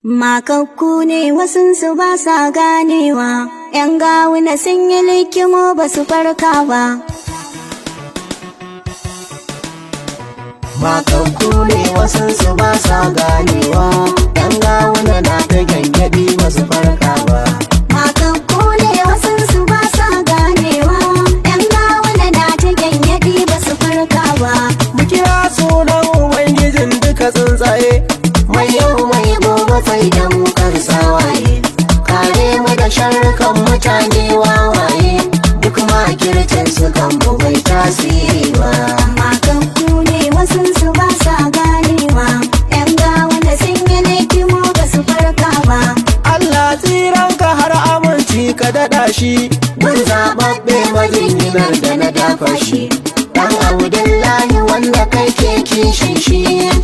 Makakku ne wasunsu ba sa ganewa, ‘yan gawuna sun yi likimo ba su farka ba. Makakku ne wasunsu ba sa ganewa, ‘yan gawuna na ta gyangyaɗi ba su farka ba. Makakku ne wasunsu ba sa ganewa, ‘yan gawuna na ta gyangyaɗi ba su farka ba. Mu kira sunan Ubangijin duka tsuntsaye, mai yau mai gobe sai da mu karsawaye, kare mu da sharrukan mutane wawaye, duk makircin su kan mu bai tasiri ba. Makakku ne wasunsu ba sa ganewa, ‘yan gawuna sun yi likimo ba su farka ba. Allah tsiranka har aminci ka daɗa shi, gun zaɓaɓɓe majinginar da na dafa shi. Dan Abdullahi wanda kai ke kishin shi,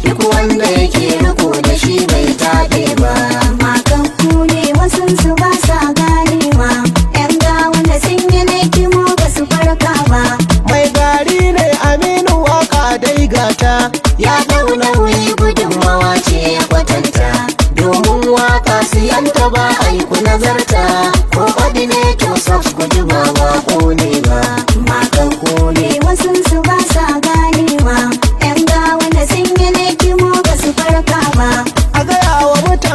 duk wanda yake riko da shi bai taɓe ba. Makakku ne wasunsu ba sa ganewa, ‘yan gawuna sun yi likimo ba su farka ba. Mai gari ne Aminu waka dai gata, ya ɗau nauyi gudunmawa ce ya kwatanta, domin waka siyanta ba aiku nazarta,